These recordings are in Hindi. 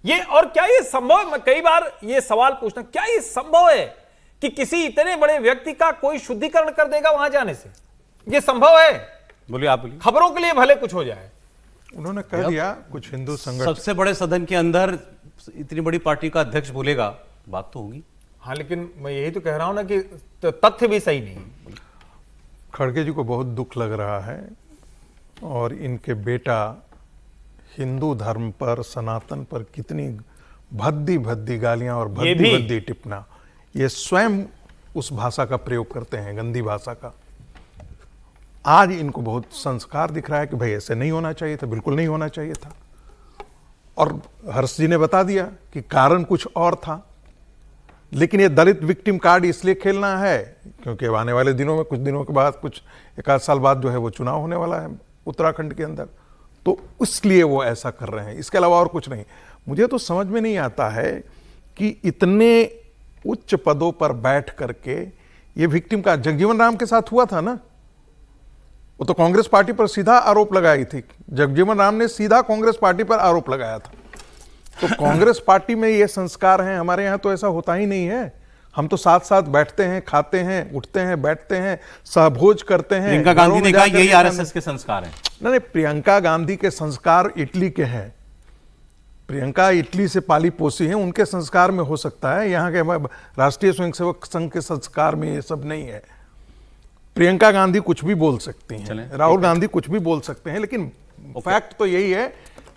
ये और क्या ये संभव है? मैं कई बार ये सवाल पूछना, क्या ये संभव है कि किसी इतने बड़े व्यक्ति का कोई शुद्धिकरण कर देगा वहां जाने से? ये संभव है? बोलिए, आप बोलिए। खबरों के लिए भले कुछ हो जाए। उन्होंने कह दिया कुछ हिंदू संगठन, सबसे बड़े सदन के अंदर इतनी बड़ी पार्टी का अध्यक्ष बोलेगा, बात तो होगी। हाँ, लेकिन मैं यही तो कह रहा हूं ना कि तथ्य भी सही नहीं। खड़गे जी को बहुत दुख लग रहा है और इनके बेटा हिंदू धर्म पर, सनातन पर कितनी भद्दी भद्दी गालियां और भद्दी भद्दी टिप्पणा, ये स्वयं उस भाषा का प्रयोग करते हैं, गंदी भाषा का। आज इनको बहुत संस्कार दिख रहा है कि भाई ऐसे नहीं होना चाहिए था, बिल्कुल नहीं होना चाहिए था। और हर्ष जी ने बता दिया कि कारण कुछ और था, लेकिन ये दलित विक्टिम कार्ड इसलिए खेलना है क्योंकि आने वाले दिनों में, कुछ दिनों के बाद, कुछ एक आध साल बाद जो है वो चुनाव होने वाला है उत्तराखंड के अंदर, तो इसलिए वो ऐसा कर रहे हैं, इसके अलावा और कुछ नहीं। मुझे तो समझ में नहीं आता है कि इतने उच्च पदों पर बैठ करके ये विक्टिम का जगजीवन राम के साथ हुआ था ना, वो तो कांग्रेस पार्टी पर सीधा आरोप लगाई थी, जगजीवन राम ने सीधा कांग्रेस पार्टी पर आरोप लगाया था। तो कांग्रेस पार्टी में ये संस्कार हैं, हमारे यहां तो ऐसा होता ही नहीं है। हम तो साथ साथ बैठते हैं, खाते हैं, उठते हैं, बैठते हैं, सहभोज करते हैं। प्रियंका गांधी ने कहा यही आरएसएस के संस्कार हैं। नहीं, प्रियंका गांधी के संस्कार इटली के हैं, प्रियंका इटली से पाली पोसी हैं, उनके संस्कार में हो सकता है, यहाँ के राष्ट्रीय स्वयंसेवक संघ के संस्कार में ये सब नहीं है। प्रियंका गांधी कुछ भी बोल सकती हैं, राहुल गांधी कुछ भी बोल सकते हैं, लेकिन फैक्ट तो यही है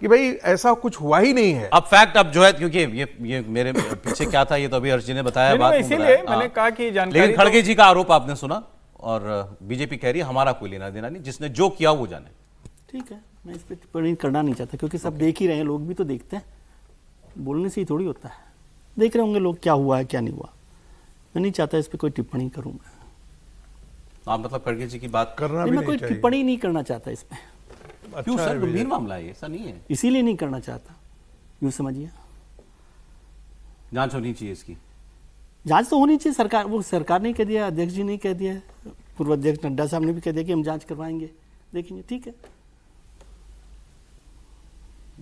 कि भाई ऐसा कुछ हुआ ही नहीं है। अब फैक्ट अब जो है, क्योंकि ये मेरे पीछे क्या था ये तो अभी हर्ष जी ने बताया, बात इसीलिए मैंने कहा कि जानकारी। लेकिन खड़गे जी का आरोप आपने सुना और बीजेपी कह रही है हमारा कोई लेना देना नहीं, जिसने जो किया वो जाने। ठीक है, मैं इस पर टिप्पणी करना नहीं चाहता क्योंकि सब देख ही रहे हैं, लोग भी तो देखते हैं, बोलने से ही थोड़ी होता है। देख रहे होंगे लोग क्या हुआ है क्या नहीं हुआ। मैं नहीं चाहता इस पर कोई टिप्पणी करूं मैं। आप मतलब खड़गे जी की बात करना भी मैं नहीं कोई चाहिए। टिप्पणी नहीं करना चाहता इस पर। क्यों सर, गंभीर मामला है, ऐसा नहीं है। इसीलिए नहीं करना चाहता, यूं समझिए। जांच होनी चाहिए इसकी, जांच तो होनी चाहिए। सरकार, वो सरकार ने कह दिया, अध्यक्ष जी ने कह दिया, पूर्व अध्यक्ष नड्डा साहब ने भी कह दिया कि हम जांच करवाएंगे, देखेंगे। ठीक है,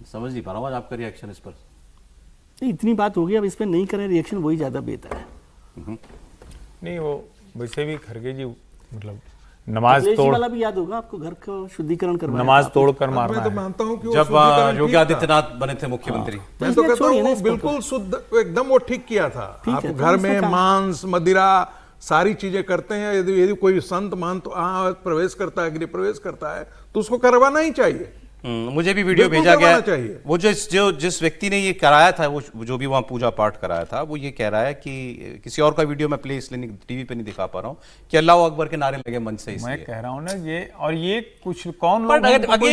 समझ नहीं पा रहा हूँ आज आपका रिएक्शन इस पर। नहीं, इतनी बात हो गई, अब इस पर नहीं करें रिएक्शन, वही ज्यादा बेहतर है। नहीं, वो वैसे भी खड़गे जी मतलब नमाज तोड़ वाला भी याद होगा आपको, घर का शुद्धिकरण करवाया, नमाज तोड़कर मारना मैं तो है। मानता हूं कि वो जब शुद्धिकरण योगी ठीक था। आदित्यनाथ बने थे मुख्यमंत्री, मैं तो कहता हूँ बिल्कुल शुद्ध, एकदम वो ठीक किया था। आप घर में मांस, मदिरा, सारी चीजें करते हैं, यदि कोई संत महंत प्रवेश करता है, गृह प्रवेश करता है, तो उसको करवाना ही चाहिए। मुझे भी वीडियो भेजा गया है। वो जिस व्यक्ति ने ये कराया था, वो जो भी वहां पूजा पाठ कराया था, वो ये कह रहा है कि किसी और का वीडियो मैं प्ले इसलिए टीवी पे नहीं दिखा पा रहा हूँ कि अल्लाह अकबर के नारे लगे मन से, इसलिए मैं कह रहा हूँ ना ये। और ये कुछ कौन लोग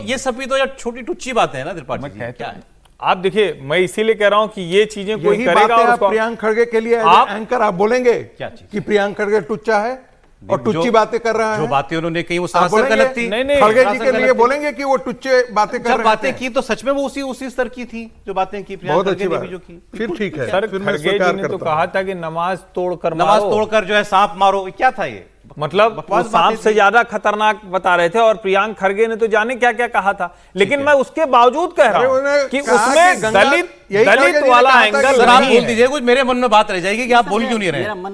ये सब भी तो यार छोटी टुच्ची बातें हैं ना त्रिपाठी जी, क्या है? आप देखिए, मैं इसीलिए कह रहा हूँ कि ये चीजें कोई करेगा और उसको प्रियंक खड़गे के लिए एंकर आप बोलेंगे क्या चीज कि प्रियंक खड़गे टुच्चा है और टुच्ची बातें कर रहा है। जो बातें उन्होंने कही वो सरासर गलत थी। नहीं, खड़गे जी के लिए बोलेंगे कि वो टुच्चे बातें कर रहे हैं। जब बातें की तो सच में वो उसी स्तर की थी जो बातें की बहुत अच्छी बात, जो की। फिर ठीक है। सर, फिर मैं खड़गे जी ने तो कहा था कि नमाज तोड़कर जो है सांप मारो, क्या था ये? मतलब वो सांप से ज्यादा खतरनाक बता रहे थे। और प्रियंक खड़गे ने तो जाने क्या क्या कहा था, लेकिन मैं उसके बावजूद कह रहा हूं कि उसमें दलित वाला एंगल सर, आप बोल दीजिए, कुछ मेरे मन में बात रह जाएगी कि आप बोल क्यों नहीं रहे।